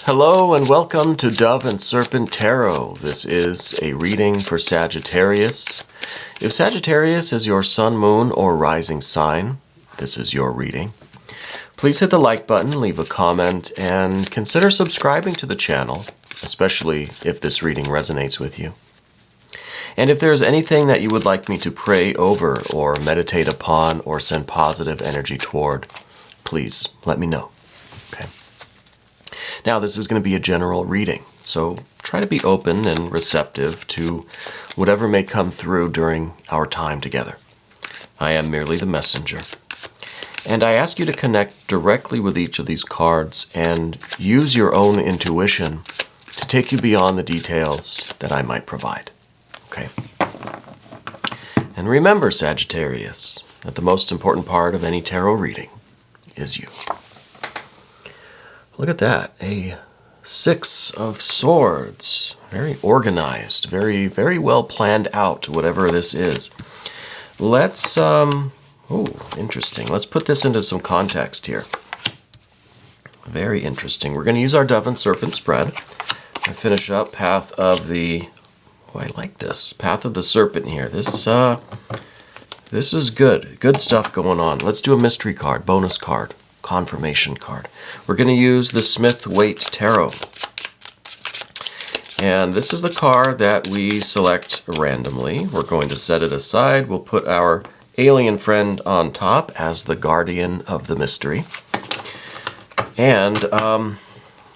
Hello and welcome to Dove and Serpent Tarot. This is a reading for Sagittarius. If Sagittarius is your sun, moon, or rising sign, this is your reading. Please hit the like button, leave a comment, and consider subscribing to the channel, especially if this reading resonates with you. And if there's anything that you would like me to pray over or meditate upon or send positive energy toward, please let me know. Okay. Now, this is going to be a general reading, so try to be open and receptive to whatever may come through during our time together. I am merely the messenger. And I ask you to connect directly with each of these cards and use your own intuition to take you beyond the details that I might provide. Okay? And remember, Sagittarius, that the most important part of any tarot reading is you. Look at that, a Six of Swords. Very organized, very well planned out, whatever this is. Let's, interesting. Let's put this into some context here. Very interesting. We're going to use our Dove and Serpent spread and finish up Path of the, I like this, Path of the Serpent here. This is good. Good stuff going on. Let's do a mystery card, bonus card. Confirmation card. We're going to use the Smith-Waite Tarot. And this is the card that we select randomly. We're going to set it aside. We'll put our alien friend on top as the guardian of the mystery. And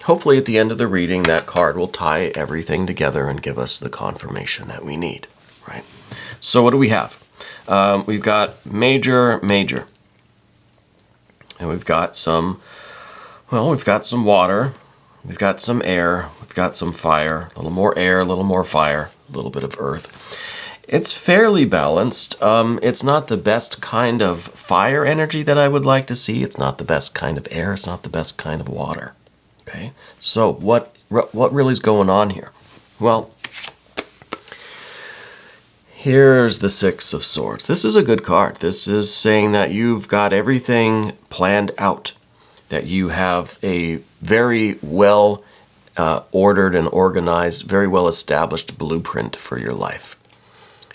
hopefully at the end of the reading, that card will tie everything together and give us the confirmation that we need. Right? So what do we have? We've got major. And we've got some water, we've got some air, we've got some fire, a little more air, a little more fire, a little bit of earth. It's fairly balanced. It's not the best kind of fire energy that I would like to see. It's not the best kind of air. It's not the best kind of water. Okay, so what really is going on here? Well, here's the Six of Swords. This is a good card. This is saying that you've got everything planned out, that you have a very well ordered and organized, very well established blueprint for your life.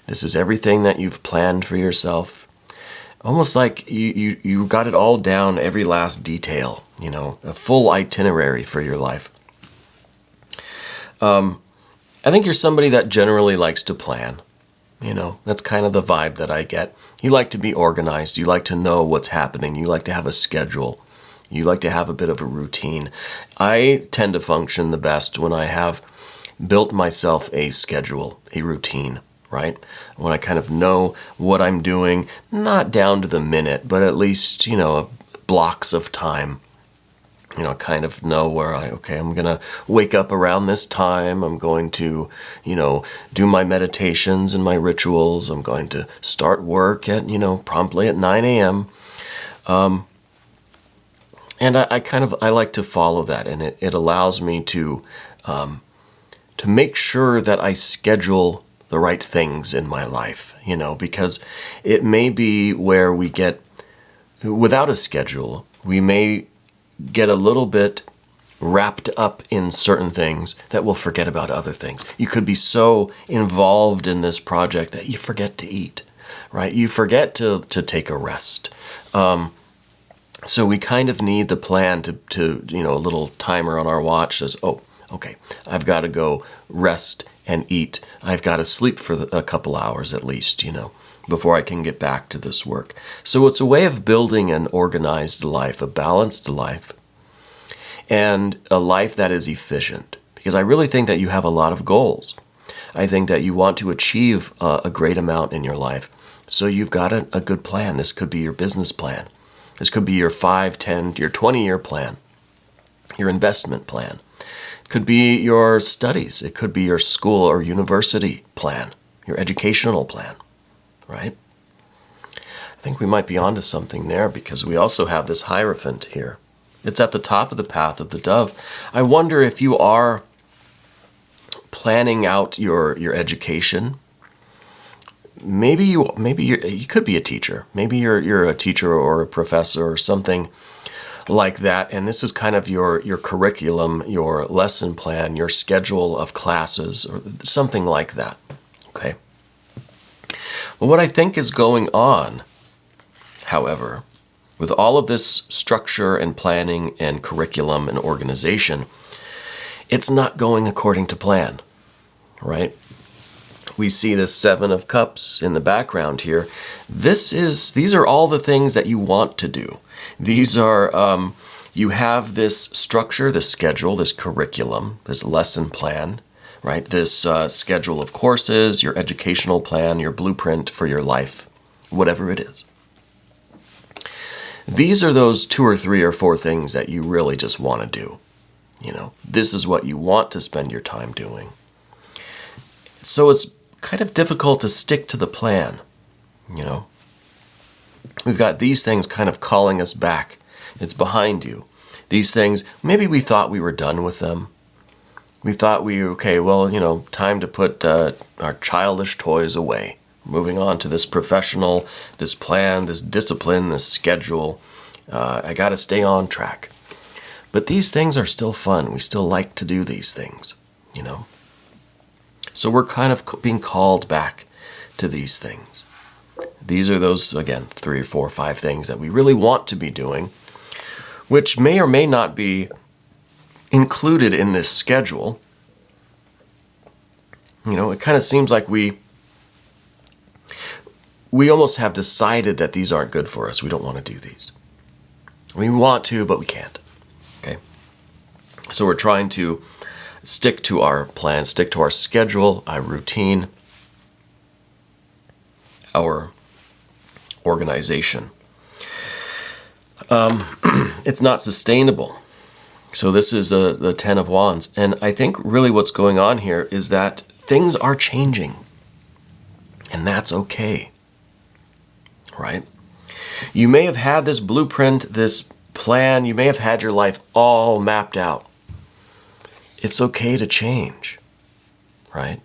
This is everything that you've planned for yourself. Almost like you got it all down, every last detail, you know, a full itinerary for your life. I think you're somebody that generally likes to plan. You know, that's kind of the vibe that I get. You like to be organized. You like to know what's happening. You like to have a schedule. You like to have a bit of a routine. I tend to function the best when I have built myself a schedule, a routine, right? When I kind of know what I'm doing, not down to the minute, but at least, you know, blocks of time. You know, kind of know where I'm going to wake up around this time. I'm going to, you know, do my meditations and my rituals. I'm going to start work at, you know, promptly at 9 a.m. And I like to follow that. And it allows me to make sure that I schedule the right things in my life, you know, because it may be where we get, without a schedule, we may get a little bit wrapped up in certain things that we'll forget about other things. You could be so involved in this project that you forget to eat, right? You forget to take a rest. So we kind of need the plan to you know, a little timer on our watch says, oh, okay, I've got to go rest and eat. I've got to sleep for a couple hours at least, you know, before I can get back to this work. So it's a way of building an organized life, a balanced life, and a life that is efficient. Because I really think that you have a lot of goals. I think that you want to achieve a great amount in your life. So you've got a good plan. This could be your business plan. This could be your 5, 10, your 20-year plan, your investment plan. It could be your studies. It could be your school or university plan, your educational plan. Right? I think we might be onto something there because we also have this Hierophant here. It's at the top of the Path of the Dove. I wonder if you are planning out your education. Maybe you could be a teacher. Maybe you're a teacher or a professor or something like that, and this is kind of your curriculum, your lesson plan, your schedule of classes, or something like that, okay? Well, what I think is going on, however, with all of this structure and planning and curriculum and organization, it's not going according to plan, right? We see the Seven of Cups in the background here. These are all the things that you want to do. These are, you have this structure, this schedule, this curriculum, this lesson plan, right? This schedule of courses, your educational plan, your blueprint for your life, whatever it is. These are those 2 or 3 or 4 things that you really just want to do. You know, this is what you want to spend your time doing. So it's kind of difficult to stick to the plan, you know. We've got these things kind of calling us back. It's behind you. These things, maybe we thought we were done with them. We thought okay, well, you know, time to put our childish toys away. Moving on to this professional, this plan, this discipline, this schedule. I got to stay on track. But these things are still fun. We still like to do these things, you know. So we're kind of being called back to these things. These are those, again, 3 or 4 or 5 things that we really want to be doing, which may or may not be included in this schedule. You know, it kind of seems like we almost have decided that these aren't good for us. We don't want to do these. We want to, but we can't. Okay? So we're trying to stick to our plan, stick to our schedule, our routine, our organization. It's not sustainable. So this is the 10 of Wands. And I think really what's going on here is that things are changing. And that's okay. Right? You may have had this blueprint, this plan, you may have had your life all mapped out. It's okay to change, right?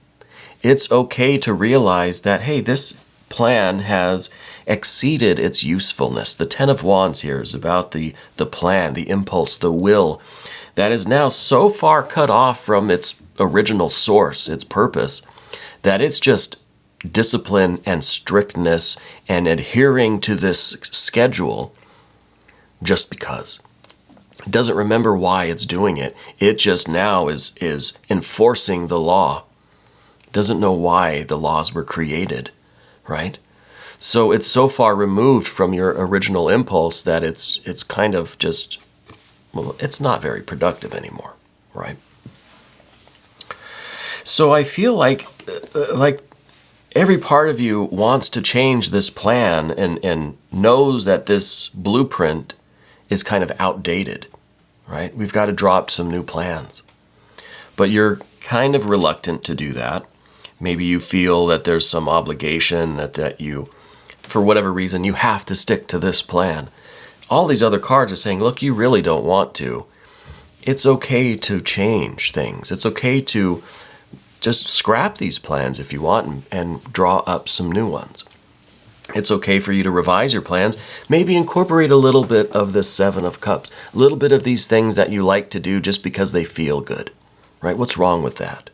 It's okay to realize that, hey, this plan has exceeded its usefulness. The 10 of Wands here is about the plan, the impulse, the will that is now so far cut off from its original source, its purpose, that it's just discipline and strictness and adhering to this schedule just because. It doesn't remember why it's doing it. It just now is enforcing the law. It doesn't know why the laws were created, right? So it's so far removed from your original impulse that it's kind of just, well, it's not very productive anymore, right? So I feel like every part of you wants to change this plan and knows that this blueprint is kind of outdated, right? We've got to drop some new plans. But you're kind of reluctant to do that. Maybe you feel that there's some obligation that you, for whatever reason, you have to stick to this plan. All these other cards are saying, look, you really don't want to. It's okay to change things. It's okay to just scrap these plans if you want and draw up some new ones. It's okay for you to revise your plans, maybe incorporate a little bit of the 7 of Cups, a little bit of these things that you like to do just because they feel good, right? What's wrong with that?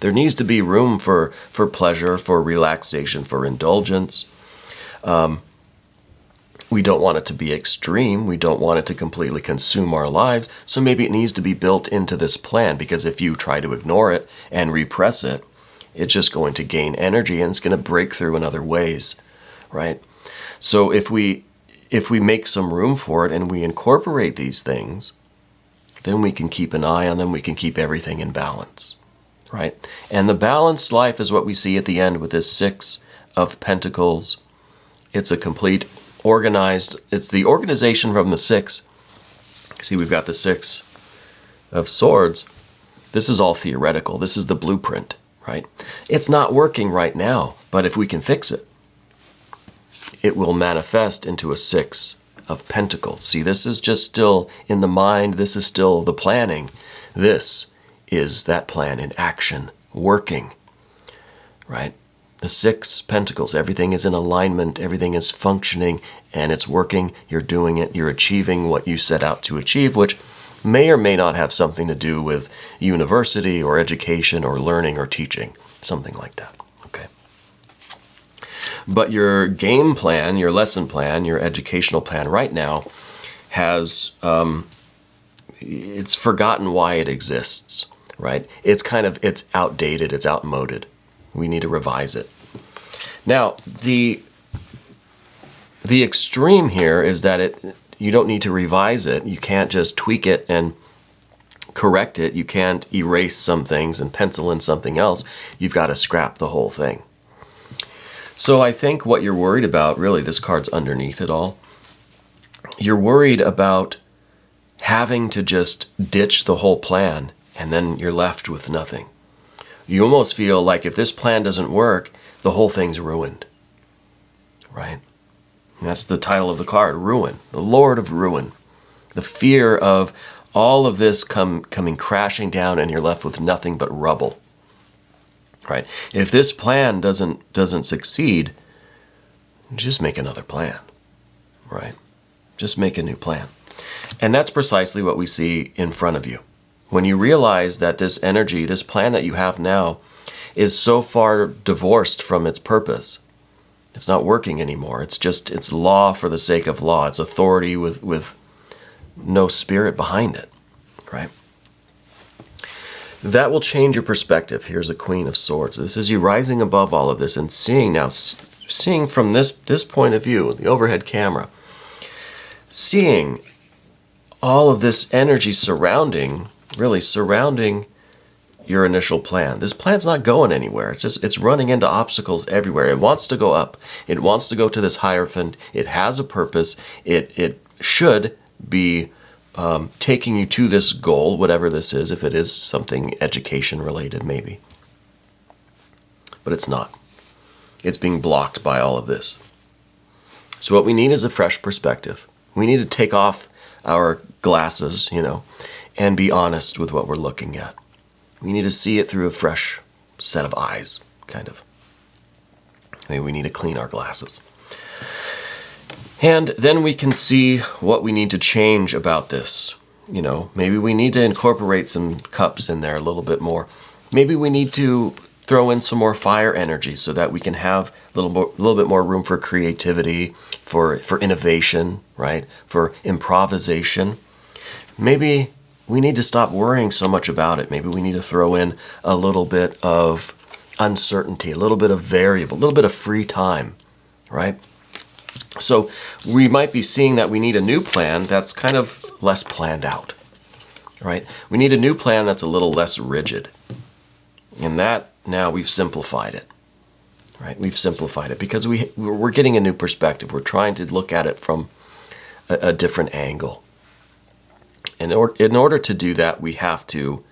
There needs to be room for pleasure, for relaxation, for indulgence. We don't want it to be extreme. We don't want it to completely consume our lives. So maybe it needs to be built into this plan, because if you try to ignore it and repress it, it's just going to gain energy and it's going to break through in other ways, right? So if we make some room for it and we incorporate these things, then we can keep an eye on them. We can keep everything in balance, right? And the balanced life is what we see at the end with this 6 of Pentacles. It's a complete organized, it's the organization from the 6. See, we've got the 6 of Swords. This is all theoretical. This is the blueprint, right? It's not working right now, but if we can fix it, it will manifest into a 6 of Pentacles. See, this is just still in the mind. This is still the planning. This is that plan in action, working, right? The 6 Pentacles, everything is in alignment, everything is functioning, and it's working, you're doing it, you're achieving what you set out to achieve, which may or may not have something to do with university or education or learning or teaching, something like that, okay? But your game plan, your lesson plan, your educational plan right now has, it's forgotten why it exists, right? It's outdated, it's outmoded. We need to revise it. Now, the extreme here is that you don't need to revise it. You can't just tweak it and correct it. You can't erase some things and pencil in something else. You've got to scrap the whole thing. So I think what you're worried about, really, this card's underneath it all. You're worried about having to just ditch the whole plan and then you're left with nothing. You almost feel like if this plan doesn't work, the whole thing's ruined, right? And that's the title of the card, Ruin, the Lord of Ruin. The fear of all of this coming crashing down and you're left with nothing but rubble, right? If this plan doesn't succeed, just make another plan, right? Just make a new plan. And that's precisely what we see in front of you. When you realize that this energy, this plan that you have now, is so far divorced from its purpose. It's not working anymore. It's law for the sake of law. It's authority with no spirit behind it, right? That will change your perspective. Here's a Queen of Swords. This is you rising above all of this and seeing from this point of view, the overhead camera, seeing all of this energy surrounding your initial plan. This plan's not going anywhere. It's running into obstacles everywhere. It wants to go up. It wants to go to this Hierophant. It has a purpose. It should be taking you to this goal, whatever this is, if it is something education related, maybe. But it's not. It's being blocked by all of this. So what we need is a fresh perspective. We need to take off our glasses, and be honest with what we're looking at. We need to see it through a fresh set of eyes, kind of. Maybe we need to clean our glasses. And then we can see what we need to change about this. Maybe we need to incorporate some cups in there a little bit more. Maybe we need to throw in some more fire energy so that we can have a little bit more room for creativity, for innovation, right? For improvisation. Maybe we need to stop worrying so much about it. Maybe we need to throw in a little bit of uncertainty, a little bit of variable, a little bit of free time, right? So we might be seeing that we need a new plan that's kind of less planned out, right? We need a new plan that's a little less rigid. And that, now we've simplified it, right? We've simplified it because we're getting a new perspective. We're trying to look at it from a different angle. In order to do that, we have to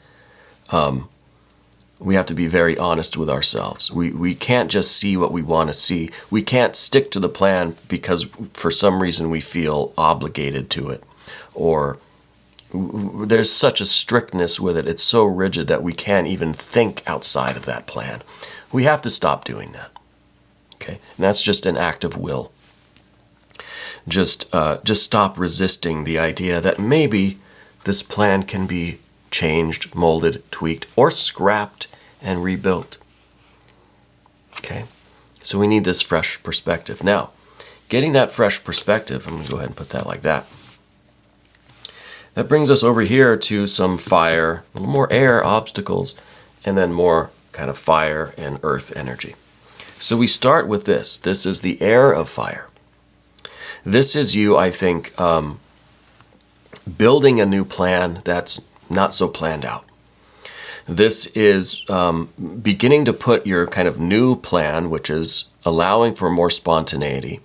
be very honest with ourselves. We can't just see what we want to see. We can't stick to the plan because for some reason we feel obligated to it, or there's such a strictness with it. It's so rigid that we can't even think outside of that plan. We have to stop doing that. Okay, and that's just an act of will. Just stop resisting the idea that maybe this plan can be changed, molded, tweaked, or scrapped and rebuilt. Okay, so we need this fresh perspective. Now, getting that fresh perspective, I'm going to go ahead and put that like that. That brings us over here to some fire, a little more air obstacles, and then more kind of fire and earth energy. So we start with this. This is the air of fire. This is you, I think, building a new plan that's not so planned out. This is beginning to put your kind of new plan, which is allowing for more spontaneity,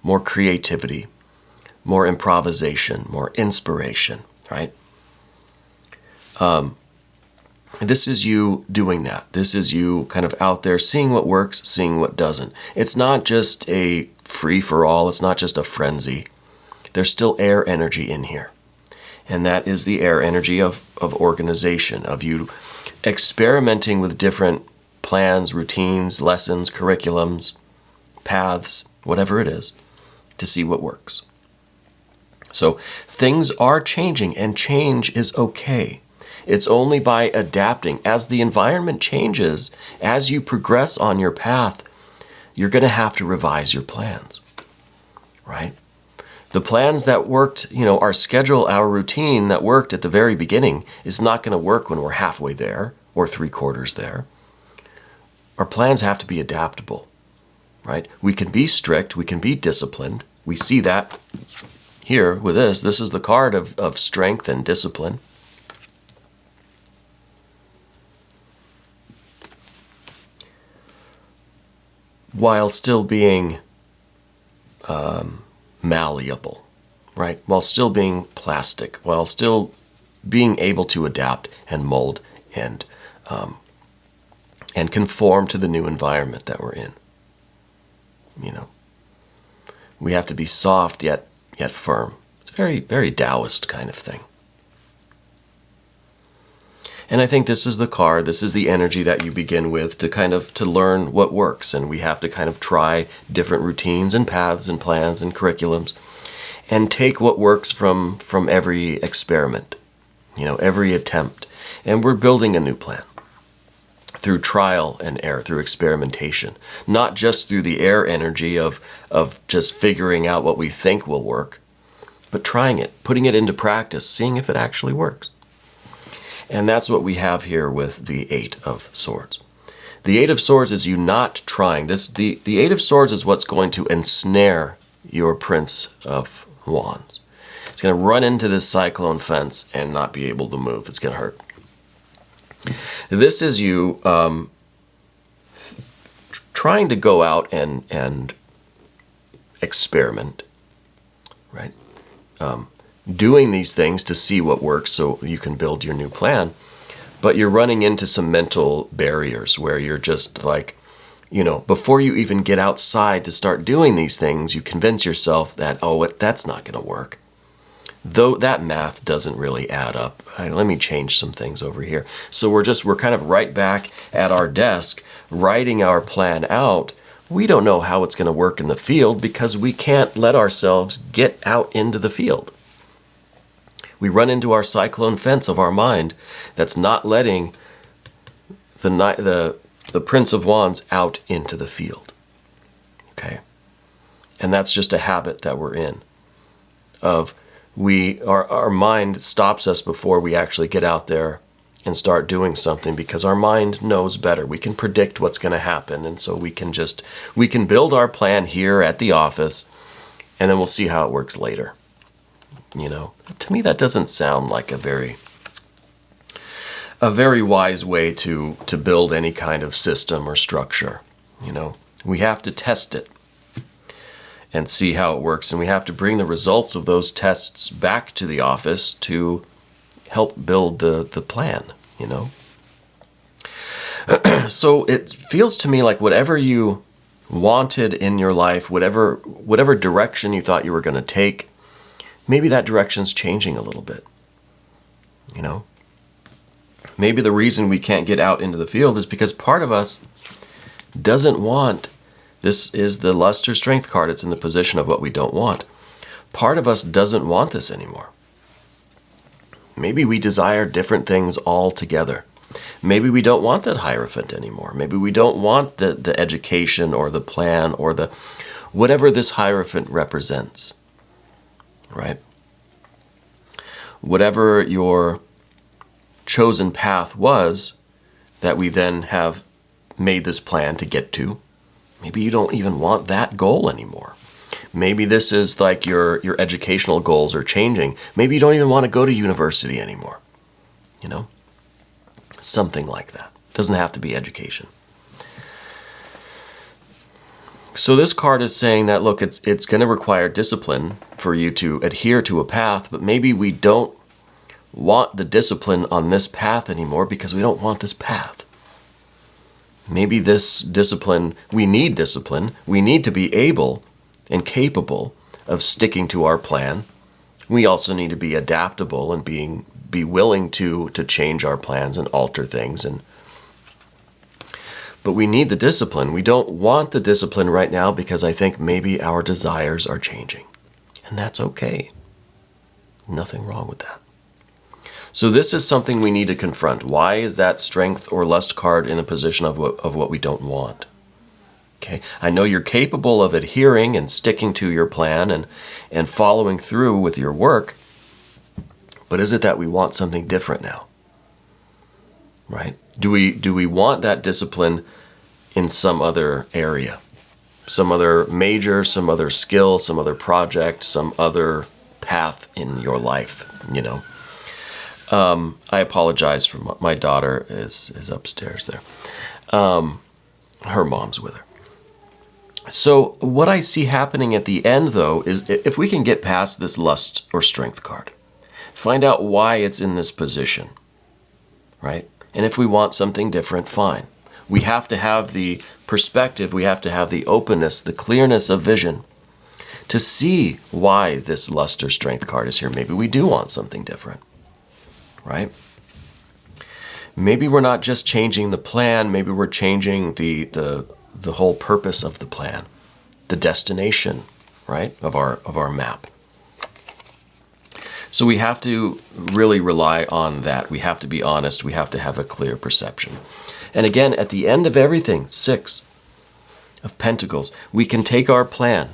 more creativity, more improvisation, more inspiration, right? This is you doing that. This is you kind of out there seeing what works, seeing what doesn't. It's not just a free-for-all. It's not just a frenzy. There's still air energy in here. And that is the air energy of organization, of you experimenting with different plans, routines, lessons, curriculums, paths, whatever it is, to see what works. So things are changing, and change is okay. It's only by adapting. As the environment changes, as you progress on your path, you're going to have to revise your plans, right? The plans that worked, our schedule, our routine that worked at the very beginning is not going to work when we're halfway there or 3/4 there. Our plans have to be adaptable, right? We can be strict, we can be disciplined. We see that here with this. This is the card of strength and discipline. While still being malleable, right? While still being plastic, while still being able to adapt and mold and conform to the new environment that we're in. We have to be soft yet firm. It's very, very Taoist kind of thing. And I think this is the card, this is the energy that you begin with to learn what works. And we have to kind of try different routines and paths and plans and curriculums and take what works from every experiment, every attempt. And we're building a new plan through trial and error, through experimentation, not just through the air energy of just figuring out what we think will work, but trying it, putting it into practice, seeing if it actually works. And that's what we have here with the Eight of Swords. The Eight of Swords is you not trying. The Eight of Swords is what's going to ensnare your Prince of Wands. It's going to run into this cyclone fence and not be able to move. It's going to hurt. This is you trying to go out and experiment, right? Doing these things to see what works so you can build your new plan. But you're running into some mental barriers where you're just like, before you even get outside to start doing these things, you convince yourself that, that's not going to work. Though that math doesn't really add up. Let me change some things over here. So we're kind of right back at our desk, writing our plan out. We don't know how it's going to work in the field because we can't let ourselves get out into the field. We run into our cyclone fence of our mind that's not letting the Prince of Wands out into the field. Okay? And that's just a habit that we're in. Our mind stops us before we actually get out there and start doing something because our mind knows better. We can predict what's going to happen, and so we can build our plan here at the office, and then we'll see how it works later. To me, that doesn't sound like a very wise way to build any kind of system or structure. We have to test it and see how it works, and we have to bring the results of those tests back to the office to help build the plan. So it feels to me like whatever you wanted in your life, whatever direction you thought you were going to take, maybe that direction's changing a little bit. Maybe the reason we can't get out into the field is because part of us doesn't want. This is the Lust or Strength card. It's in the position of what we don't want. Part of us doesn't want this anymore. Maybe we desire different things altogether. Maybe we don't want that Hierophant anymore. Maybe we don't want the education or the plan or whatever this Hierophant represents. Right? Whatever your chosen path was that we then have made this plan to get to, maybe you don't even want that goal anymore. Maybe this is like your educational goals are changing. Maybe you don't even want to go to university anymore. Something like that. Doesn't have to be education. So this card is saying that, look, it's going to require discipline for you to adhere to a path, but maybe we don't want the discipline on this path anymore because we don't want this path. Maybe this discipline, we need discipline. We need to be able and capable of sticking to our plan. We also need to be adaptable and be willing to change our plans and alter things. But we need the discipline. We don't want the discipline right now because I think maybe our desires are changing. And that's okay. Nothing wrong with that. So this is something we need to confront. Why is that strength or lust card in a position of what we don't want? Okay, I know you're capable of adhering and sticking to your plan and following through with your work, but is it that we want something different now? Right? Do we want that discipline in some other area? Some other major, some other skill, some other project, some other path in your life, you know? I apologize for my daughter is upstairs there. Her mom's with her. So what I see happening at the end, though, is if we can get past this lust or strength card, find out why it's in this position, right? And if we want something different, fine. We have to have the perspective, we have to have the openness, the clearness of vision to see why this lust or strength card is here. Maybe we do want something different, right? Maybe we're not just changing the plan, maybe we're changing the whole purpose of the plan, the destination, right, of our map. So we have to really rely on that. We have to be honest. We have to have a clear perception. And again, at the end of everything, 6 of Pentacles, we can take our plan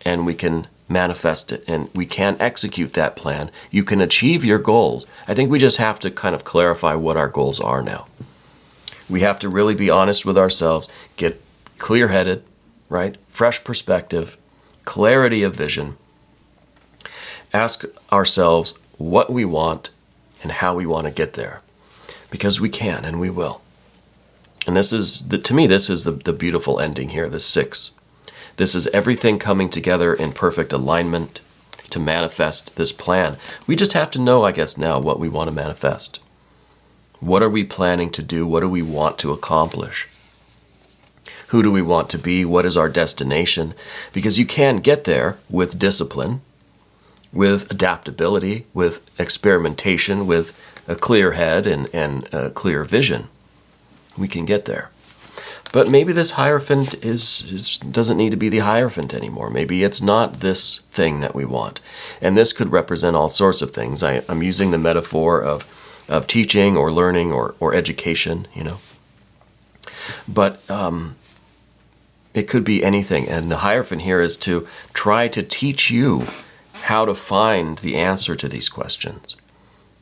and we can manifest it and we can execute that plan. You can achieve your goals. I think we just have to kind of clarify what our goals are now. We have to really be honest with ourselves, get clear-headed, right? Fresh perspective, clarity of vision. Ask ourselves what we want and how we want to get there. Because we can and we will. And this is, to me, this is the beautiful ending here, the 6. This is everything coming together in perfect alignment to manifest this plan. We just have to know, I guess, now what we want to manifest. What are we planning to do? What do we want to accomplish? Who do we want to be? What is our destination? Because you can get there with discipline, with adaptability, with experimentation, with a clear head and a clear vision. We can get there. But maybe this Hierophant doesn't need to be the Hierophant anymore. Maybe it's not this thing that we want. And this could represent all sorts of things. I'm using the metaphor of teaching or learning or education, you know. But it could be anything. And the Hierophant here is to try to teach you how to find the answer to these questions.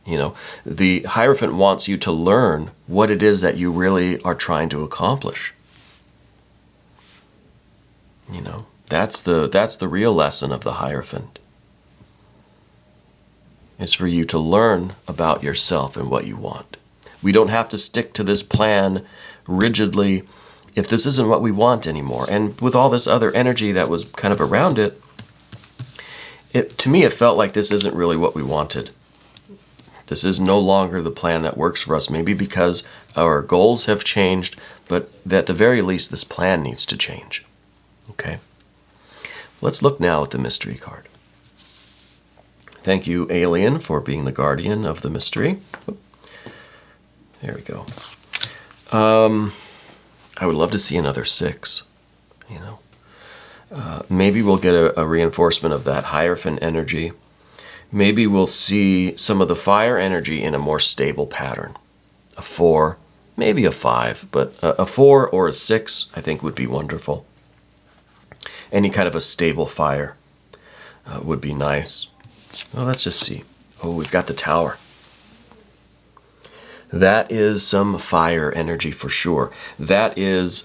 You know, the Hierophant wants you to learn what it is that you really are trying to accomplish. You know, that's the real lesson of the Hierophant. It's for you to learn about yourself and what you want. We don't have to stick to this plan rigidly if this isn't what we want anymore. And with all this other energy that was kind of around it, to me it felt like this isn't really what we wanted. This is no longer the plan that works for us, maybe because our goals have changed, but at the very least, this plan needs to change. Okay? Let's look now at the mystery card. Thank you, Alien, for being the guardian of the mystery. There we go. I would love to see another 6, you know. Maybe we'll get a reinforcement of that Hierophant energy. Maybe we'll see some of the fire energy in a more stable pattern. A 4, maybe a 5, but a 4 or a 6 I think would be wonderful. Any kind of a stable fire would be nice. Well, let's just see. Oh, we've got the Tower. That is some fire energy for sure. That is,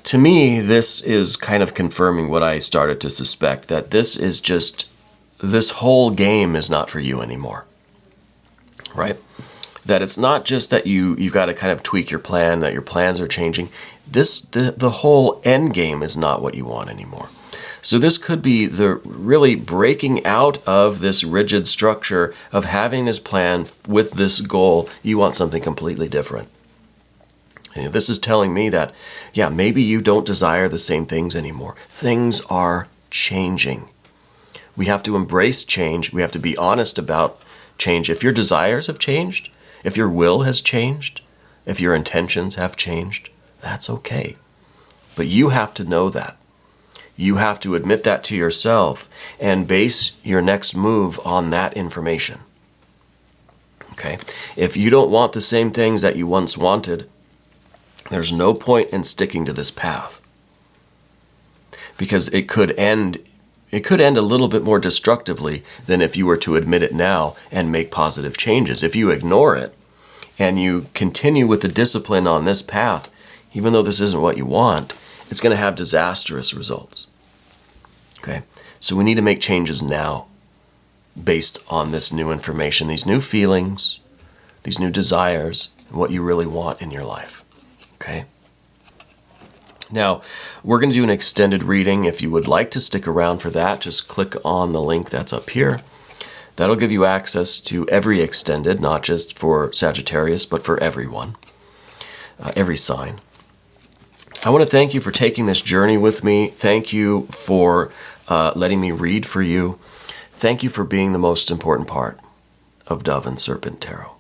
to me, this is kind of confirming what I started to suspect, that this is just, this whole game is not for you anymore, right? That it's not just that you've got to kind of tweak your plan, that your plans are changing. The whole end game is not what you want anymore. So this could be the really breaking out of this rigid structure of having this plan with this goal. You want something completely different. And this is telling me that, yeah, maybe you don't desire the same things anymore. Things are changing. We have to embrace change. We have to be honest about change. If your desires have changed, if your will has changed, If your intentions have changed, that's okay. But you have to know that. You have to admit that to yourself and base your next move on that information. Okay? If you don't want the same things that you once wanted, there's no point in sticking to this path. Because it could end a little bit more destructively than if you were to admit it now and make positive changes. If you ignore it and you continue with the discipline on this path, even though this isn't what you want, it's going to have disastrous results. Okay? So we need to make changes now based on this new information, these new feelings, these new desires, and what you really want in your life. Okay? Now, we're going to do an extended reading. If you would like to stick around for that, just click on the link that's up here. That'll give you access to every extended, not just for Sagittarius, but for everyone, every sign. I want to thank you for taking this journey with me. Thank you for letting me read for you. Thank you for being the most important part of Dove and Serpent Tarot.